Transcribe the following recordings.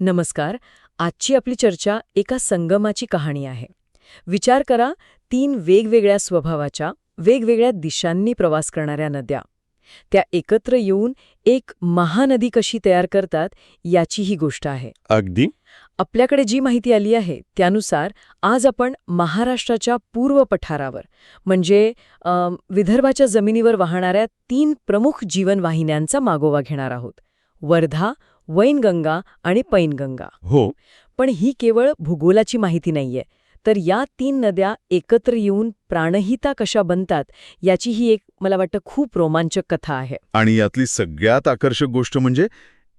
नमस्कार. आजची आपली चर्चा एका संगमाची कहाणी आहे. विचार करा, 3 वेगवेगळ्या स्वभावाच्या, वेगवेगळ्या दिशांनी प्रवास करणाऱ्या नद्या. त्या एकत्र येऊन एक महानदी कशी तयार करतात याची ही गोष्ट आहे. अगदी. आपल्याकडे जी माहिती आली आहे त्यानुसार आज आपण महाराष्ट्राच्या पूर्व पठारावर म्हणजे विदर्भाच्या जमिनीवर वाहणाऱ्या 3 प्रमुख जीवनवाहिन्यांचा मागोवा घेणार आहोत. वर्धा, वैनगंगा आणि पैनगंगा. हो. पण ही केवळ भूगोलाची माहिती नाहीये, तर या 3 नद्या एकत्र येऊन प्राणहिता कशा बनतात याची ही एक मला वाटतं खूप रोमांचक कथा आहे. आणि यातली सगळ्यात आकर्षक गोष्ट म्हणजे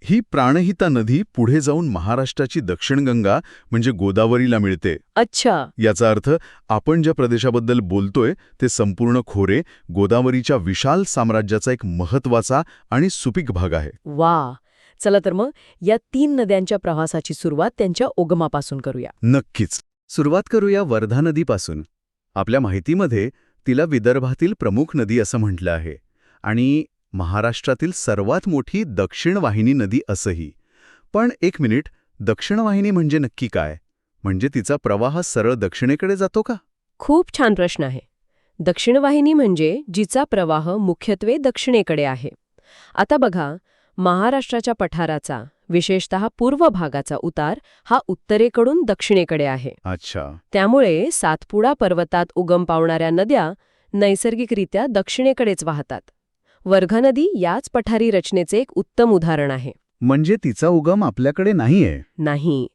ही प्राणहिता नदी पुढे जाऊन महाराष्ट्राची दक्षिणगंगा म्हणजे गोदावरीला मिळते. अच्छा. याचा अर्थ आपण ज्या प्रदेशाबद्दल बोलतोय ते संपूर्ण खोरे गोदावरीच्या विशाल साम्राज्याचा एक महत्वाचा आणि सुपीक भाग आहे. वा. चला तर मग या 3 नद्यांच्या प्रवासाची सुरुवात त्यांच्या उगमापासून करूया. नक्कीच. सुरुवात करूया वर्धा नदीपासून. आपल्या माहितीमध्ये तिला विदर्भातील प्रमुख नदी असं म्हटलं आहे आणि महाराष्ट्रातील सर्वात मोठी दक्षिण वाहिनी नदी असंही. पण एक मिनिट, दक्षिण वाहिनी म्हणजे नक्की काय? म्हणजे तिचा प्रवाह सरळ दक्षिणेकडे जातो का? खूप छान प्रश्न आहे. दक्षिण वाहिनी म्हणजे जिचा प्रवाह मुख्यत्वे दक्षिणेकडे आहे. आता बघा, महाराष्ट्राच्या पठाराचा विशेषतः पूर्व भागाचा उतार हा उत्तरेकडून दक्षिणेकडे आहे. अच्छा. त्यामुळे सातपुडा पर्वतात उगम पावणाऱ्या नद्या नैसर्गिकरित्या दक्षिणेकडेच वाहतात. वर्धा नदी याच पठारी रचनेचे एक उत्तम उदाहरण आहे. म्हणजे तिचा उगम आपल्याकडे नाहीये? नाही,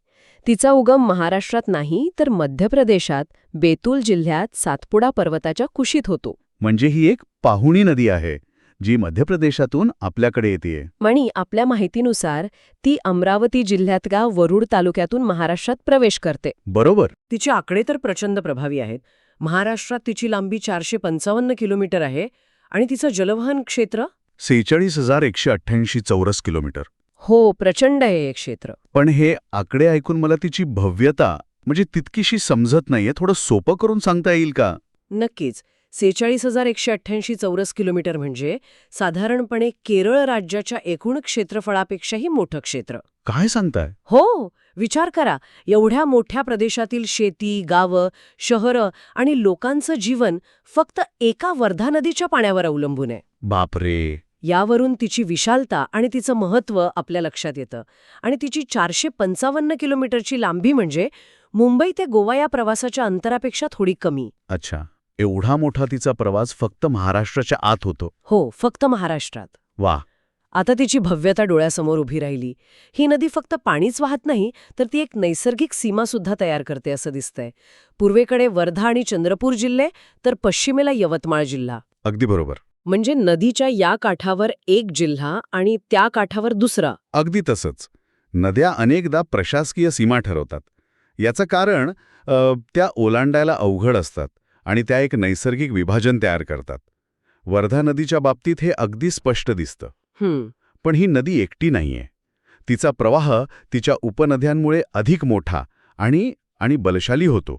तिचा उगम महाराष्ट्रात नाही तर मध्य प्रदेशात बेतूल जिल्ह्यात सातपुडा पर्वताच्या कुशीत होतो. म्हणजे ही एक पाहुणी नदी आहे जी मध्य प्रदेशातून आपल्याकडे येते. आणि आपल्या माहितीनुसार ती अमरावती जिल्ह्यातल्या वरुड तालुक्यातून महाराष्ट्रात प्रवेश करते. बरोबर. तिचे आकडे तर प्रचंड प्रभावी आहेत. महाराष्ट्रात तिची लांबी 455 किलोमीटर आहे आणि तिचं जलवहन क्षेत्र 46,188 चौरस किलोमीटर. हो, प्रचंड आहे हे क्षेत्र. पण हे आकडे ऐकून मला तिची भव्यता म्हणजे तितकीशी समजत नाहीये. थोडं सोपं करून सांगता येईल का? नक्कीच. 46,188 चौरस किलोमीटर म्हणजे साधारणपणे केरळ राज्याच्या एकूण क्षेत्रफळापेक्षाही मोठं क्षेत्र. काय सांगताय? हो. विचार करा, एवढ्या मोठ्या प्रदेशातील शेती, गावं, शहरं आणि लोकांचं जीवन फक्त एका वर्धा नदीच्या पाण्यावर अवलंबून आहे. बापरे. यावरून तिची विशालता आणि तिचं महत्त्व आपल्या लक्षात येतं. आणि तिची 455 किलोमीटरची लांबी म्हणजे मुंबई ते गोवा या प्रवासाच्या अंतरापेक्षा थोडी कमी. अच्छा. एवढा मोठा तिचा प्रवास फक्त महाराष्ट्राच्या आत होतो? हो, फक्त महाराष्ट्रात. वा. आता तिची भव्यता डोळ्यासमोर उभी राहिली. ही नदी फक्त पाणीच वाहत नाही, तर ती एक नैसर्गिक सीमासुद्धा तयार करते असं दिसतंय. पूर्वेकडे वर्धा आणि चंद्रपूर जिल्हे, तर पश्चिमेला यवतमाळ जिल्हा. अगदी बरोबर. म्हणजे नदीच्या या काठावर एक जिल्हा आणि त्या काठावर दुसरा. अगदी तसंच. नद्या अनेकदा प्रशासकीय सीमा ठरवतात. याचं कारण त्या ओलांडायला अवघड असतात आणि त्या एक नैसर्गिक विभाजन तयार करतात. वर्धा नदीच्या बाबतीत हे अगदी स्पष्ट दिसतं. पण ही नदी एकटी नाहीये. तिचा प्रवाह तिच्या उपनद्यांमुळे अधिक मोठा आणि बलशाली होतो.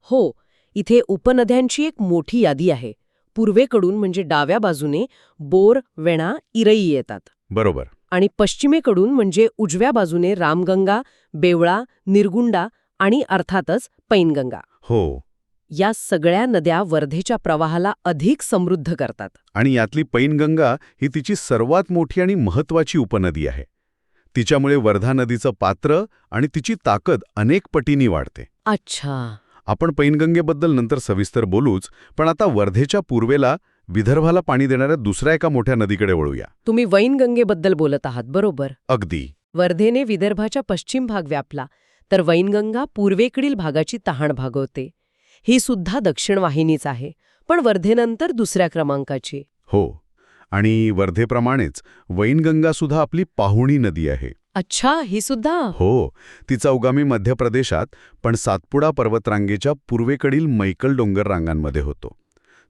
हो, इथे उपनद्यांची एक मोठी यादी आहे. पूर्वेकडून म्हणजे डाव्या बाजूने बोर, वेणा, इरई येतात. बरोबर. आणि पश्चिमेकडून म्हणजे उजव्या बाजूने रामगंगा, बेवळा, निरगुंडा आणि अर्थातच पैनगंगा. हो. या सगळ्या नद्या वर्धेच्या प्रवाहाला अधिक समृद्ध करतात. आणि यातली पैनगंगा ही तिची सर्वात मोठी आणि महत्वाची उपनदी आहे. तिच्यामुळे वर्धा नदीचं पात्र आणि तिची ताकद अनेक पटींनी वाढते. अच्छा. आपण पैनगंगेबद्दल नंतर सविस्तर बोलूच, पण आता वर्धेच्या पूर्वेला विदर्भाला पाणी देणाऱ्या दुसऱ्या एका मोठ्या नदीकडे वळूया. तुम्ही वैनगंगेबद्दल बोलत आहात, बरोबर? अगदी. वर्धेने विदर्भाच्या पश्चिम भाग व्यापला, तर वैनगंगा पूर्वेकडील भागाची तहान भागवते. ही सुद्धा दक्षिण वाहिनीच आहे, पण वर्धेनंतर दुसऱ्या क्रमांकाची. हो. आणि वर्धेप्रमाणेच वैनगंगा सुद्धा आपली पाहुणी नदी आहे. अच्छा, ही सुद्धा? हो. तिचा उगम मध्य प्रदेशात, पण सातपुडा पर्वतरांगेच्या पूर्वेकडील मैकल डोंगर रांगांमध्ये होतो.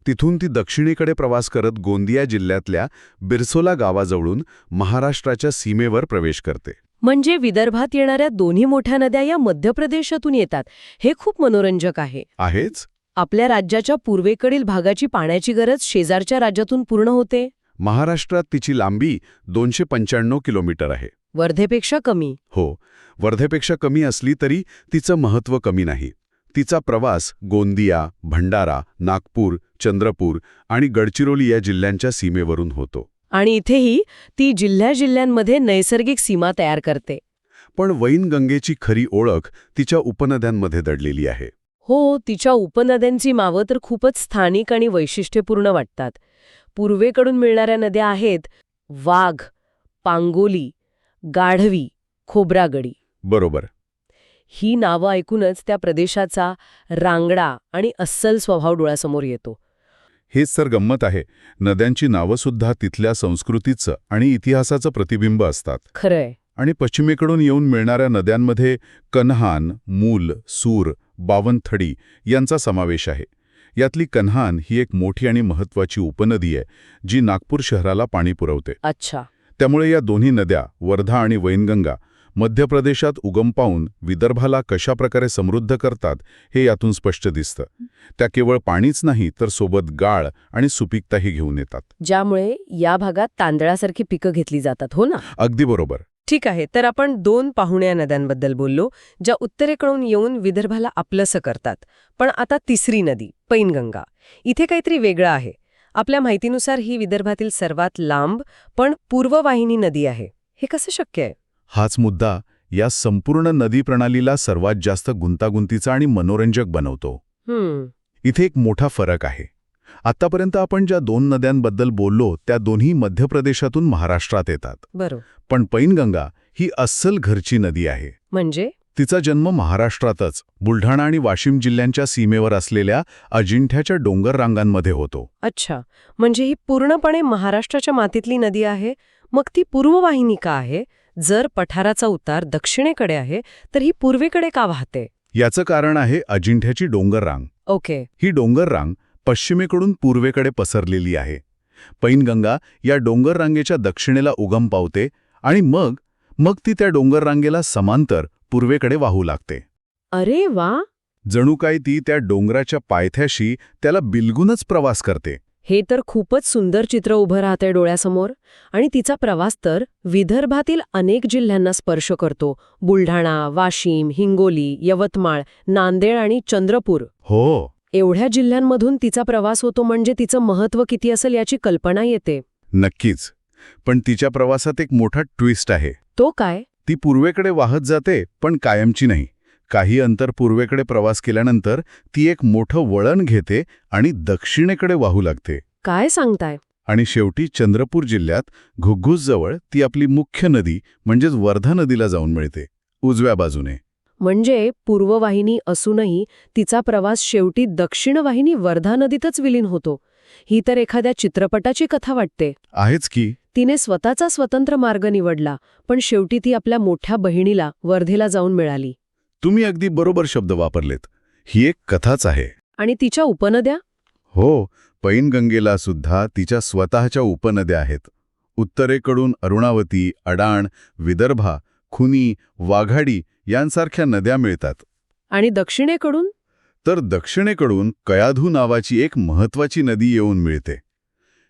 तिथून ती दक्षिणेकडे प्रवास करत गोंदिया जिल्ह्यातल्या बिरसोला गावाजवळून महाराष्ट्राच्या सीमेवर प्रवेश करते. म्हणजे विदर्भात येणाऱ्या दोन्ही मोठ्या नद्या या मध्य प्रदेशातून येतात. हे खूप मनोरंजक आहे. आहेच. आपल्या राज्याच्या पूर्वेकडील भागाची पाण्याची गरज शेजारच्या राज्यातून पूर्ण होते. महाराष्ट्रात तिची लांबी 295 किलोमीटर आहे. वर्धेपेक्षा कमी. हो. वर्धेपेक्षा कमी असली तरी तिचं महत्त्व कमी नाही. तिचा प्रवास गोंदिया, भंडारा, नागपूर, चंद्रपूर आणि गडचिरोली या जिल्ह्यांच्या सीमेवरून होतो. आणि इथेही ती जिल्ह्याजिल्ह्यांमध्ये नैसर्गिक सीमा तयार करते. पण वैनगंगेची खरी ओळख तिच्या उपनद्यांमध्ये दडलेली आहे. हो, तिच्या उपनद्यांची नावं तर खूपच स्थानिक आणि वैशिष्ट्यपूर्ण वाटतात. पूर्वेकडून मिळणाऱ्या नद्या आहेत वाघ, पांगोली, गाढवी, खोब्रागडी. बरोबर. ही नावं ऐकूनच त्या प्रदेशाचा रांगडा आणि अस्सल स्वभाव डोळ्यासमोर येतो. हेच तर गंमत आहे. नद्यांची नावंसुद्धा तिथल्या संस्कृतीचं आणि इतिहासाचं प्रतिबिंब असतात. खरंय. आणि पश्चिमेकडून येऊन मिळणाऱ्या नद्यांमध्ये कन्हान, मूल, सूर, बावनथडी यांचा समावेश आहे. यातली कन्हान ही एक मोठी आणि महत्त्वाची उपनदी आहे, जी नागपूर शहराला पाणी पुरवते. अच्छा. त्यामुळे या दोन्ही नद्या, वर्धा आणि वैनगंगा, मध्य प्रदेशात उगम पावून विदर्भाला कशाप्रकारे समृद्ध करतात हे यातून स्पष्ट दिसतं. त्या केवळ पाणीच नाही तर सोबत गाळ आणि सुपीकताही घेऊन येतात. ज्यामुळे या भागात तांदळासारखी पिकं घेतली जातात. हो ना? अगदी बरोबर. ठीक आहे. तर आपण 2 पाहुण्या नद्यांबद्दल बोललो, ज्या उत्तरेकडून येऊन विदर्भाला आपलंसं करतात. पण आता तिसरी नदी, पैनगंगा. इथे काहीतरी वेगळं आहे. आपल्या माहितीनुसार ही विदर्भातील सर्वात लांब पण पूर्ववाहिनी नदी आहे. हे कसं शक्य आहे? हाच मुद्दा या संपूर्ण नदी प्रणालीला सर्वात जास्त गुंतागुंतीचा आणि मनोरंजक बनवतो. इथे एक मोठा फरक आहे. आतापर्यंत आपण ज्या 2 नद्यांबद्दल बोललो त्या दोन्ही मध्य प्रदेशातून महाराष्ट्रात येतात. बरोबर. पण पैनगंगा ही अस्सल घरची नदी आहे. म्हणजे तिचा जन्म महाराष्ट्रातच बुलढाणा आणि वाशिम जिल्ह्यांच्या सीमेवर असलेल्या अजिंठ्याच्या डोंगर रांगांमध्ये होतो. अच्छा, म्हणजे ही पूर्णपणे महाराष्ट्राच्या मातीतली नदी आहे. मग ती पूर्ववाहिनी का आहे? जर पठाराचा उतार दक्षिणेकडे आहे तर ही पूर्वेकडे का वाहते? याचं कारण आहे अजिंठ्याची डोंगर रांग. ओके. ही डोंगर रांग पश्चिमेकडून पूर्वेकडे पसरलेली आहे. पैनगंगा या डोंगर रांगेच्या दक्षिणेला उगम पावते आणि मग ती त्या डोंगर रांगेला समांतर पूर्वेकडे वाहू लागते. अरे वा. जणू काय ती त्या डोंगराच्या पायथ्याशी त्याला बिलगूनच प्रवास करते. हे तर खूपच सुंदर चित्र उभं राहतंय डोळ्यासमोर. आणि तिचा प्रवास तर विदर्भातील अनेक जिल्ह्यांना स्पर्श करतो. बुलढाणा, वाशिम, हिंगोली, यवतमाळ, नांदेड आणि चंद्रपूर. हो. एवढ्या जिल्ह्यांमधून तिचा प्रवास होतो म्हणजे तिचं महत्त्व किती असेल याची कल्पना येते. नक्कीच. पण तिच्या प्रवासात एक मोठा ट्विस्ट आहे. तो काय? ती पूर्वेकडे वाहत जाते पण कायमची नाही. काही अंतर पूर्वेकडे प्रवास केल्यानंतर ती एक मोठं वळण घेते आणि दक्षिणेकडे वाहू लागते. काय सांगताय? आणि शेवटी चंद्रपूर जिल्ह्यात घुग्घुसजवळ ती आपली मुख्य नदी म्हणजेच वर्धा नदीला जाऊन मिळते, उजव्या बाजूने. म्हणजे पूर्ववाहिनी असूनही तिचा प्रवास शेवटी दक्षिण वाहिनी वर्धा नदीतच विलीन होतो. ही तर एखाद्या चित्रपटाची कथा वाटते. आहेच की. तिने स्वतःचा स्वतंत्र मार्ग निवडला, पण शेवटी ती आपल्या मोठ्या बहिणीला वर्धेला जाऊन मिळाली. तुम्ही अगदी बरोबर शब्द वापरलेत. ही एक कथाच आहे. आणि तिच्या उपनद्या? हो, पैनगंगेला सुद्धा तिच्या स्वतःच्या उपनद्या आहेत. उत्तरेकडून अरुणावती, अडाण, विदर्भा, खुनी, वाघाडी यांसारख्या नद्या मिळतात. आणि दक्षिणेकडून? तर दक्षिणेकडून कयाधू नावाची एक महत्त्वाची नदी येऊन मिळते.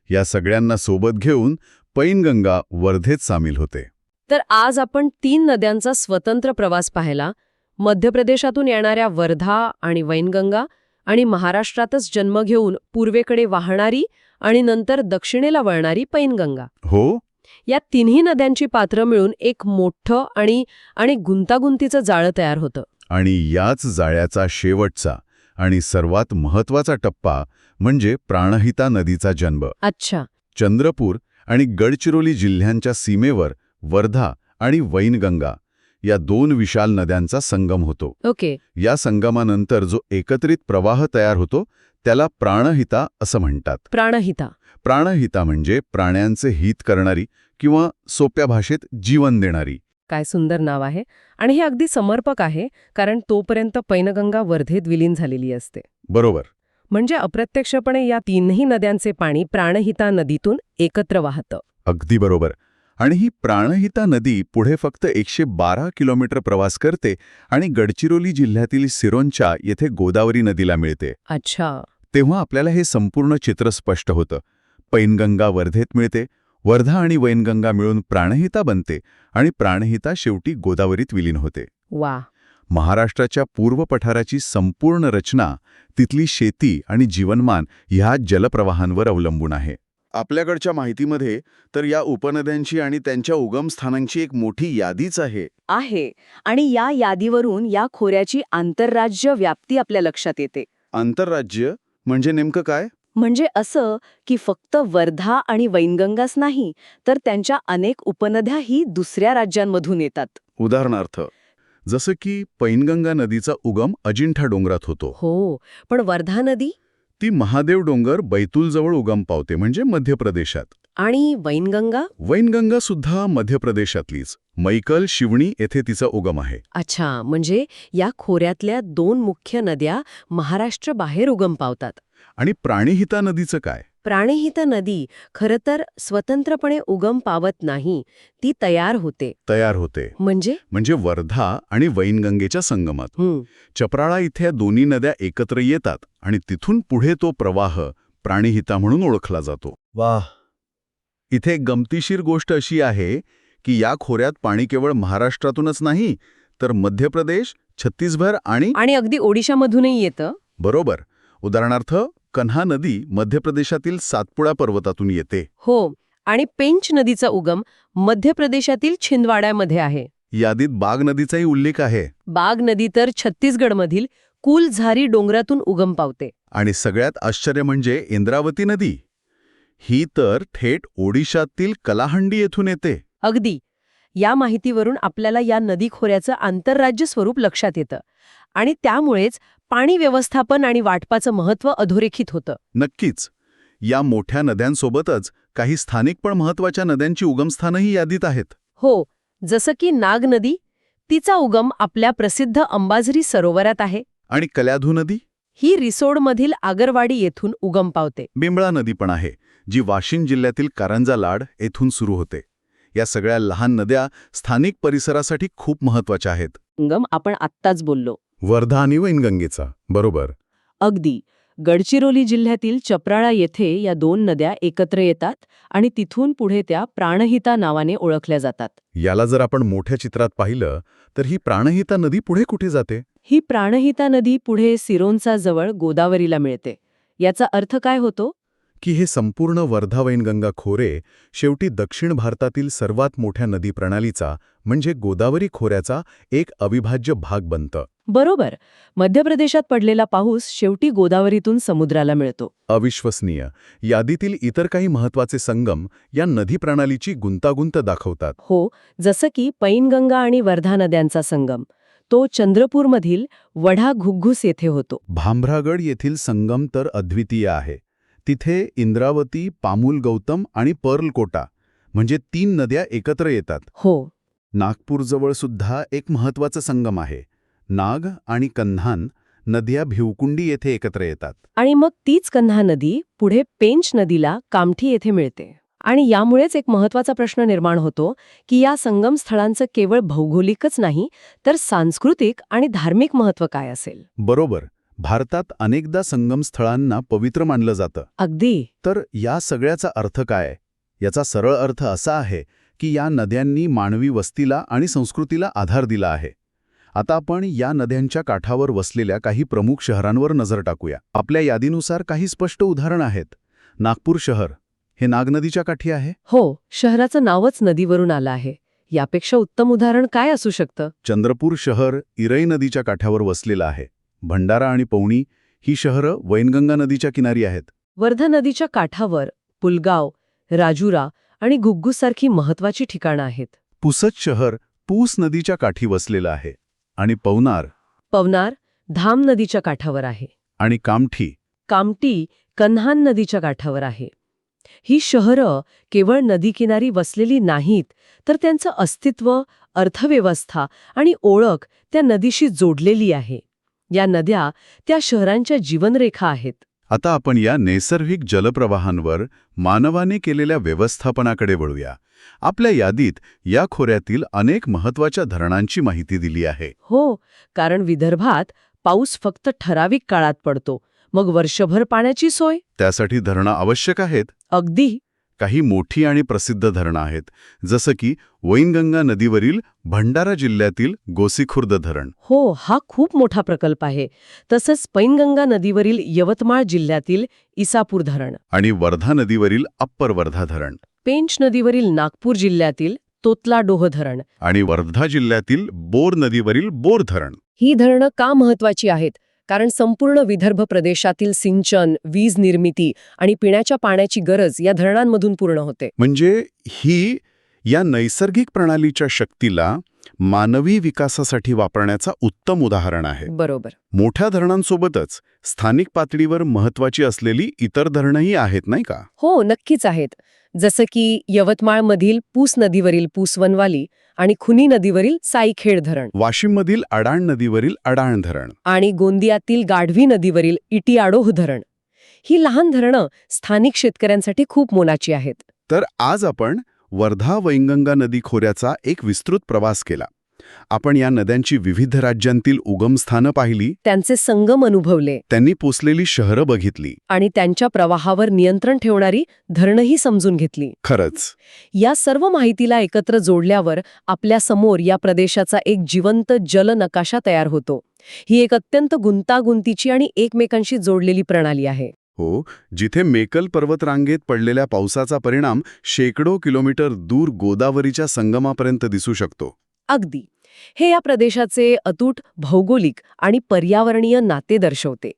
या सगळ्यांना सोबत घेऊन पैनगंगा वर्धेत सामील होते. तर आज आपण 3 नद्यांचा स्वतंत्र प्रवास पाहिला. मध्य प्रदेशातून येणाऱ्या वर्धा आणि वैनगंगा आणि महाराष्ट्रातच जन्म घेऊन पूर्वेकडे वाहणारी आणि नंतर दक्षिणेला वळणारी पैनगंगा. हो. या तिन्ही नद्यांची पात्रं मिळून एक मोठं आणि गुंतागुंतीचं जाळं तयार होतं. आणि याच जाळ्याचा शेवटचा आणि सर्वात महत्त्वाचा टप्पा म्हणजे प्राणहिता नदीचा जन्म. अच्छा. चंद्रपूर आणि गडचिरोली जिल्ह्यांच्या सीमेवर वर्धा आणि वैनगंगा या 2 विशाल नद्यांचा संगम होतो. ओके. या संगमानंतर जो एकत्रित प्रवाह तयार होतो त्याला प्राणहिता असं म्हणतात. प्राणहिता. प्राणहिता म्हणजे प्राण्यांचे हित करणारी किंवा सोप्या भाषेत जीवन देणारी. काय सुंदर नाव आहे. आणि हे अगदी समर्पक आहे, कारण तोपर्यंत पैनगंगा वर्धेत विलीन झालेली असते. बरोबर. म्हणजे अप्रत्यक्षपणे या 3ही नद्यांचे पाणी प्राणहिता नदीतून एकत्र वाहतं. अगदी बरोबर. आणि ही प्राणहिता नदी पुढे फक्त 112 किलोमीटर प्रवास करते आणि गडचिरोली जिल्ह्यातील सिरोंचा येथे गोदावरी नदीला मिळते. अच्छा. तेव्हा आपल्याला हे संपूर्ण चित्र स्पष्ट होतं. पैनगंगा वर्धेत मिळते, वर्धा आणि वैनगंगा मिळून प्राणहिता बनते आणि प्राणहिता शेवटी गोदावरीत विलीन होते. वा. महाराष्ट्राच्या पूर्व पठाराची संपूर्ण रचना, तिथली शेती आणि जीवनमान ह्या जलप्रवाहांवर अवलंबून आहे. आपल्याकडच्या माहितीमध्ये तर या उपनद्यांची आणि त्यांच्या उगमस्थानांची एक मोठी यादीच आहे. आणि या यादीवरून या खोऱ्याची आंतरराज्य व्याप्ती आपल्या लक्षात येते. आंतरराज्य म्हणजे नेमकं काय? म्हणजे असं की फक्त वर्धा आणि वैनगंगाच नाही, तर त्यांच्या अनेक उपनद्याही दुसऱ्या राज्यांमधून येतात. उदाहरणार्थ जसं की पैनगंगा नदीचा उगम अजिंठा डोंगरात होतो. हो, पण वर्धा नदी ती महादेव डोंगर बैतूलजवळ उगम पावते, म्हणजे मध्य प्रदेशात. आणि वैनगंगा? वैनगंगा सुद्धा मध्य प्रदेशातलीच. मैकल शिवणी येथे तिचा उगम आहे. अच्छा, म्हणजे या खोऱ्यातल्या 2 मुख्य नद्या महाराष्ट्र बाहेर उगम पावतात. आणि प्राणहिता नदीचं काय? प्राणहिता नदी खरं तर स्वतंत्रपणे उगम पावत नाही, ती तयार होते. म्हणजे वर्धा आणि वैनगंगेच्या संगमात. चपराळा इथे या दोन्ही नद्या एकत्र येतात आणि तिथून पुढे तो प्रवाह प्राणहिता म्हणून ओळखला जातो. वाह. इथे एक गमतीशीर गोष्ट अशी आहे की या खोऱ्यात पाणी केवळ महाराष्ट्रातूनच नाही, तर मध्य प्रदेश, छत्तीसगड आणि अगदी ओडिशामधूनही येतं. बरोबर. उदाहरणार्थ कन्हा नदी मध्य प्रदेशातील सातपुडा पर्वतातून येते. हो, आणि पेंच नदीचा उगम मध्य प्रदेशातील छिंदवाड्यामध्ये आहे. यादीत बाग नदीचाही उल्लेख आहे. बाग नदी तर छत्तीसगडमधील कुलझारी डोंगरातून उगम पावते. आणि सगळ्यात आश्चर्य म्हणजे इंद्रावती नदी. ही तर थेट ओडिशातील कलाहंडी येथून येते. अगदी. या माहितीवरून आपल्याला या नदी खोऱ्याचं आंतरराज्य स्वरूप लक्षात येतं आणि त्यामुळेच पाणी व्यवस्थापन आणि वाटपाचं महत्त्व अधोरेखित होतं. नक्कीच. या मोठ्या नद्यांसोबतच काही स्थानिक पण महत्वाच्या नद्यांची उगमस्थानही यादीत आहेत. हो, जसं की नाग नदी, तिचा उगम आपल्या प्रसिद्ध अंबाझरी सरोवरात आहे. आणि कल्याधू नदी? ही रिसोडमधील आगरवाडी येथून उगम पावते. बिंबळा नदी पण आहे, जी वाशिम जिल्ह्यातील कारंजा लाड येथून सुरू होते. या सगळ्या लहान नद्या स्थानिक परिसरासाठी खूप महत्वाच्या आहेत. संगम आपण आत्ताच बोललो. वर्धा आणि वैनगंगेचा. बरोबर. अगदी. गडचिरोली जिल्ह्यातील चपराळा येथे या 2 नद्या एकत्र येतात आणि तिथून पुढे त्या प्राणहिता नावाने ओळखल्या जातात. याला जर आपण मोठ्या चित्रात पाहिलं तर ही प्राणहिता नदी पुढे कुठे जाते? ही प्राणहिता नदी पुढे सिरोंचा जवळ गोदावरीला मिळते. याचा अर्थ काय होतो? की हे संपूर्ण वर्धा वैनगंगा खोरे शेवटी दक्षिण भारतातील सर्वात मोठ्या नदी प्रणालीचा म्हणजे गोदावरी खोऱ्याचा एक अविभाज्य भाग बनतं. बरोबर. मध्य प्रदेशात पडलेला पाऊस शेवटी गोदावरीतून समुद्राला मिळतो. अविश्वसनीय. यादीतील इतर काही महत्वाचे संगम या नदी प्रणालीची गुंतागुंत दाखवतात. हो, जसं की पैनगंगा आणि वर्धा नद्यांचा संगम. तो चंद्रपूरमधील वढा घुग्घुस येथे होतो. भामरागड येथील संगम तर अद्वितीय आहे. तिथे इंद्रावती, पामुल गौतम आणि पर्लकोटा म्हणजे 3 नद्या एकत्र येतात. हो. नागपूरजवळ सुद्धा एक महत्वाचा संगम आहे. नाग आणि कन्हान नद्या भिवकुंडी येथे एकत्र येतात. आणि मग तीच कन्हा नदी पुढे पेंच नदीला कामठी येथे मिळते. आणि यामुळेच एक महत्वाचा प्रश्न निर्माण होतो की या संगम स्थळांचं केवळ भौगोलिकच नाही, तर सांस्कृतिक आणि धार्मिक महत्त्व काय असेल? बरोबर. भारतात अनेकदा संगम स्थळांना पवित्र मानलं जातं. अगदी. तर या सगळ्याचा अर्थ काय? याचा सरळ अर्थ असा आहे की या नद्यांनी मानवी वस्तीला आणि संस्कृतीला आधार दिला आहे. आता आपण या नद्यांच्या काठावर वसलेल्या काही प्रमुख शहरांवर नजर टाकूया. आपल्या यादीनुसार काही स्पष्ट उदाहरण आहेत. नागपूर शहर हे नाग नदीच्या काठी आहे. हो, शहराचं नावच नदीवरून आलं आहे. यापेक्षा उत्तम उदाहरण काय असू शकतं? चंद्रपूर शहर इरई नदीच्या काठावर वसलेलं आहे. भंडारा आणि पवनी ही शहरं वैनगंगा नदीच्या किनारी आहेत. वर्धा नदीच्या काठावर पुलगाव, राजुरा आणि घुग्गुसारखी महत्वाची ठिकाणं आहेत. पुसद शहर पूस नदीच्या काठी वसलेलं आहे. आणि पवनार धाम नदीच्या काठावर आहे. आणि कामठी कन्हान नदीच्या काठावर आहे. ही शहरं केवळ नदीकिनारी वसलेली नाहीत, तर त्यांचं अस्तित्व, अर्थव्यवस्था आणि ओळख त्या नदीशी जोडलेली आहे. या नद्या त्या शहरांच्या जीवनरेखा आहेत. आता आपण या नैसर्गिक जलप्रवाहांवर मानवाने केलेल्या व्यवस्थापनाकडे वळूया. आपल्या यादीत या खोऱ्यातील अनेक महत्वाच्या धरणांची माहिती दिली आहे. हो, कारण विदर्भात पाऊस फक्त ठराविक काळात पडतो, मग वर्षभर पाण्याची सोय. त्यासाठी धरणं आवश्यक आहेत. अगदी. काही मोठी आणि प्रसिद्ध धरणं आहेत, जसं की वैनगंगा नदीवरील भंडारा जिल्ह्यातील गोसीखुर्द धरण. हो, हा खूप मोठा प्रकल्प आहे. तसंच पैनगंगा नदीवरील यवतमाळ जिल्ह्यातील इसापूर धरण, आणि वर्धा नदीवरील अप्पर वर्धा धरण, पेंच नदीवरील नागपूर जिल्ह्यातील तोतलाडोह धरण. आणि वर्धा जिल्ह्यातील बोर नदीवरील बोर धरण. ही धरणं का महत्वाची आहेत? कारण संपूर्ण विदर्भ प्रदेशातील सिंचन, वीज निर्मिती आणि पिण्याच्या पाण्याची गरज या धरणांमधून पूर्ण होते. म्हणजे ही या नैसर्गिक प्रणालीच्या शक्तीला मानवी विकासासाठी वापरण्याचा उत्तम उदाहरण आहे. बरोबर. मोठ्या धरणांसोबतच स्थानिक पातळीवर महत्वाची असलेली इतर धरणंही आहेत, नाही का? हो, नक्कीच आहेत. जसं की यवतमाळमधील पूस नदीवरील पूसवनवाली आणि खुनी नदीवरील साईखेड धरण, वाशिममधील अडाण नदीवरील अडाण धरण. आणि गोंदियातील गाढवी नदीवरील इटियाडोह धरण. ही लहान धरणं स्थानिक शेतकऱ्यांसाठी खूप मोलाची आहेत. तर आज आपण वर्धा वैनगंगा नदी खोऱ्याचा एक विस्तृत प्रवास केला. आपण या नद्यांची विविध राज्यांतील उगमस्थानं पाहिली, त्यांचे संगम अनुभवले त्यांनी पोचलेली शहरं बघितली. आणि त्यांच्या प्रवाहावर नियंत्रण ठेवणारी धरणंही समजून घेतली. खरंच या सर्व माहितीला एकत्र जोडल्यावर आपल्यासमोर या प्रदेशाचा एक जिवंत जल नकाशा तयार होतो. ही एक अत्यंत गुंतागुंतीची आणि एकमेकांशी जोडलेली प्रणाली आहे. हो, जिथे मेकल पर्वतरांगेत पडलेल्या पावसाचा परिणाम शेकडो किलोमीटर दूर गोदावरीच्या संगमापर्यंत दिसू शकतो. अगदी. हे या प्रदेशाचे अतूट भौगोलिक आणि पर्यावरणीय नाते दर्शवते.